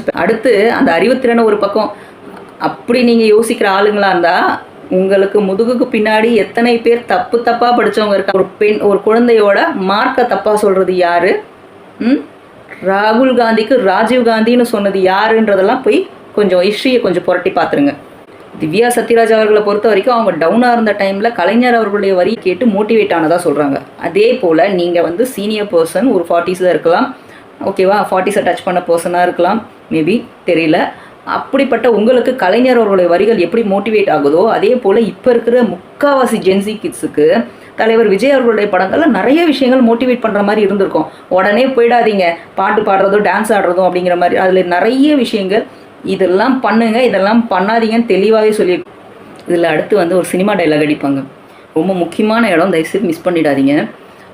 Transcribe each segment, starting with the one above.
வச்சுப்பேன். அடுத்து அந்த அறிவுத்திறனை ஒரு பக்கம் அப்படி நீங்கள் யோசிக்கிற ஆளுங்களா இருந்தால் உங்களுக்கு முதுகுக்கு பின்னாடி எத்தனை பேர் தப்பாக படித்தவங்க இருக்கா. ஒரு குழந்தையோட மார்க்கை தப்பாக சொல்கிறது யாரு? ராகுல் காந்திக்கு ராஜீவ் காந்தின்னு சொன்னது யாருன்றதெல்லாம் போய் கொஞ்சம் ஹிஸ்ட்ரியை கொஞ்சம் புரட்டி பார்த்துருங்க. திவ்யா சத்யராஜ் அவர்களை பொறுத்த வரைக்கும் அவங்க டவுனாக இருந்த டைமில் கலைஞர் அவர்களுடைய வரி கேட்டு மோட்டிவேட் ஆனதாக சொல்கிறாங்க. அதே போல் நீங்கள் வந்து சீனியர் பர்சன், ஒரு 40s இருக்கலாம், ஓகேவா, 40s டச் பண்ண பர்சனாக இருக்கலாம், மேபி தெரியல. அப்படிப்பட்ட உங்களுக்கு கலைஞர் அவர்களுடைய வரிகள் எப்படி மோட்டிவேட் ஆகுதோ அதே போல் இப்போ இருக்கிற முக்காவாசி ஜென்சி கிட்ஸுக்கு தலைவர் விஜய் அவர்களுடைய படங்கள்ல நிறைய விஷயங்கள் மோட்டிவேட் பண்ணுற மாதிரி இருந்திருக்கும். உடனே போயிடாதீங்க பாட்டு பாடுறதோ டான்ஸ் ஆடுறதோ அப்படிங்கிற மாதிரி, அதில் நிறைய விஷயங்கள் இதெல்லாம் பண்ணுங்க இதெல்லாம் பண்ணாதீங்கன்னு தெளிவாகவே சொல்லி. இதில் அடுத்து வந்து ஒரு சினிமா டைலாக் அடிப்பாங்க. ரொம்ப முக்கியமான இடம், தயவுசெய்து மிஸ் பண்ணிடாதீங்க.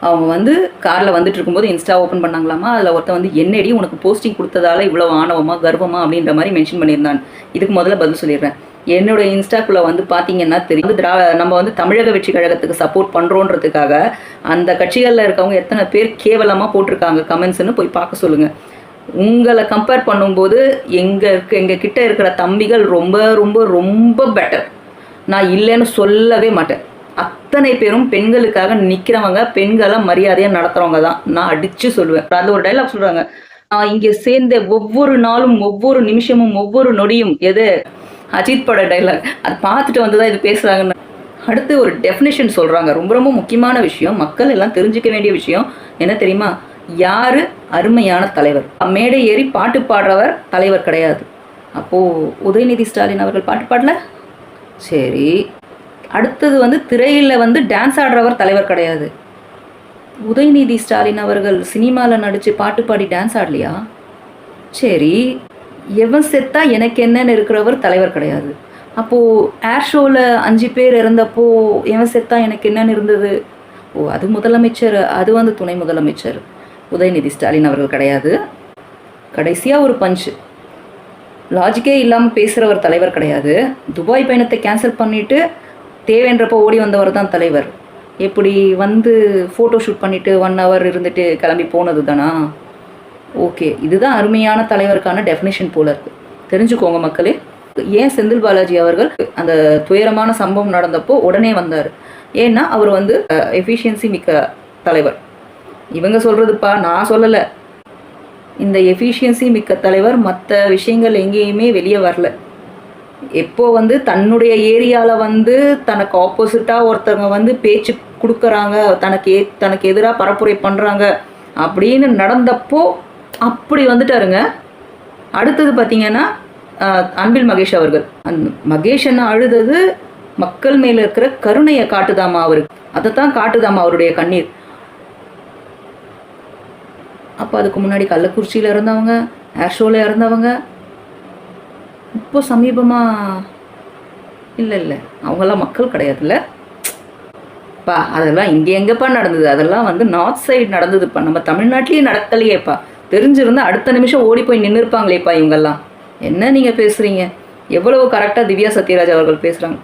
அவங்க வந்து காரில் வந்துட்டு இருக்கும்போது இன்ஸ்டா ஓப்பன் பண்ணாங்களாமா. அதில் ஒருத்தன் வந்து என்னடி உனக்கு போஸ்டிங் கொடுத்ததால இவ்வளோ ஆணவமா கர்வமா அப்படின்ற மாதிரி மென்ஷன் பண்ணியிருந்தான். இதுக்கு முதல்ல பதில் சொல்லிடுறேன். என்னோட இன்ஸ்டாக்குள்ளே வந்து பார்த்தீங்கன்னா தெரியும், நம்ம வந்து தமிழக வெற்றி கழகத்துக்கு சப்போர்ட் பண்ணுறோன்றதுக்காக அந்த கட்சிகளில் இருக்கவங்க எத்தனை பேர் கேவலமாக போட்டிருக்காங்க கமெண்ட்ஸ்ன்னு போய் பார்க்க சொல்லுங்கள். உங்களை கம்பேர் பண்ணும்போது எங்கள் கிட்ட இருக்கிற தம்பிகள் ரொம்ப ரொம்ப ரொம்ப பெட்டர். நான் இல்லைன்னு சொல்லவே மாட்டேன். அத்தனை பேரும் பெண்களுக்காக நிற்கிறவங்க, பெண்களை மரியாதையாக நடத்துகிறவங்க தான் நான் அடித்து சொல்லுவேன். அது ஒரு டைலாக் சொல்கிறாங்க, இங்கே சேர்ந்த ஒவ்வொரு நாளும் ஒவ்வொரு நிமிஷமும் ஒவ்வொரு நொடியும் எது அஜித் பட டைலாக். அது பார்த்துட்டு வந்து தான் இது பேசுகிறாங்கன்னு. அடுத்து ஒரு டெஃபினேஷன் சொல்கிறாங்க, ரொம்ப ரொம்ப முக்கியமான விஷயம், மக்கள் எல்லாம் தெரிஞ்சுக்க வேண்டிய விஷயம் என்ன தெரியுமா? யார் அருமையான தலைவர்? மேடை ஏறி பாட்டு பாடுறவர் தலைவர் கிடையாது. அப்போது உதயநிதி ஸ்டாலின் அவர்கள் பாட்டு பாடல, சரி. அடுத்தது வந்து திரையில் வந்து டான்ஸ் ஆடுறவர் தலைவர் கிடையாது. உதயநிதி ஸ்டாலின் அவர்கள் சினிமாவில் நடித்து பாட்டு பாடி டான்ஸ் ஆடலையா? சரி. எவன் செத்தா எனக்கு என்னன்னு இருக்கிறவர் தலைவர் கிடையாது. அப்போது ஏர் ஷோவில் 5 பேர் இறந்தப்போ எவன் செத்தா எனக்கு என்னன்னு இருந்தது? ஓ, அது முதலமைச்சர், அது வந்து துணை முதலமைச்சர். உதயநிதி ஸ்டாலின் அவர்கள் கிடையாது. கடைசியாக ஒரு பஞ்சு, லாஜிக்கே இல்லாமல் பேசுகிறவர் தலைவர் கிடையாது. துபாய் பயணத்தை கேன்சல் பண்ணிவிட்டு தேவைன்றப்போ ஓடி வந்தவர் தான் தலைவர். எப்படி வந்து ஃபோட்டோ ஷூட் பண்ணிவிட்டு 1 hour இருந்துட்டு கிளம்பி போனது தானா? ஓகே, இதுதான் அருமையான தலைவருக்கான டெஃபினேஷன் போல இருக்குது. தெரிஞ்சுக்கோங்க மக்களே. ஏன் செந்தில் பாலாஜி அவர்கள் அந்த துயரமான சம்பவம் நடந்தப்போ உடனே வந்தார்? ஏன்னா அவர் வந்து எஃபிஷியன்சி மிக்க தலைவர். இவங்க சொல்கிறதுப்பா, நான் சொல்லலை. இந்த எஃபிஷியன்சி மிக்க தலைவர் மற்ற விஷயங்கள் எங்கேயுமே வெளியே வரல. எப்போ வந்து தன்னுடைய ஏரியாவில் வந்து தனக்கு ஆப்போசிட்டாக ஒருத்தவங்க வந்து பேச்சு கொடுக்குறாங்க, தனக்கு எதிராக பரப்புரை பண்ணுறாங்க அப்படின்னு நடந்தப்போ அப்படி வந்துட்டாருங்க. அடுத்தது பார்த்திங்கன்னா அன்பில் மகேஷ் அவர்கள், அந்த மகேஷ் என்ன அழுதது மக்கள் மேலே இருக்கிற கருணையை காட்டுதாமா அவருக்கு, அதைத்தான் காட்டுதாமா அவருடைய கண்ணீர். அப்போ அதுக்கு முன்னாடி கள்ளக்குறிச்சியில் இருந்தவங்க, ஏர் ஷோவில் இருந்தவங்க, இப்போ சமீபமாக இல்லை அவங்கெல்லாம் மக்கள் கிடையாதுல்ல பா. அதெல்லாம் இங்கே எங்கேப்பா நடந்தது? அதெல்லாம் வந்து நார்த் சைடு நடந்ததுப்பா, நம்ம தமிழ்நாட்டிலேயே நடக்கலையேப்பா. தெரிஞ்சிருந்தால் அடுத்த நிமிஷம் ஓடி போய் நின்று இருப்பாங்களேப்பா இவங்கெல்லாம். என்ன நீங்கள் பேசுகிறீங்க? எவ்வளவு கரெக்டாக திவ்யா சத்யராஜ் அவர்கள் பேசுகிறாங்க.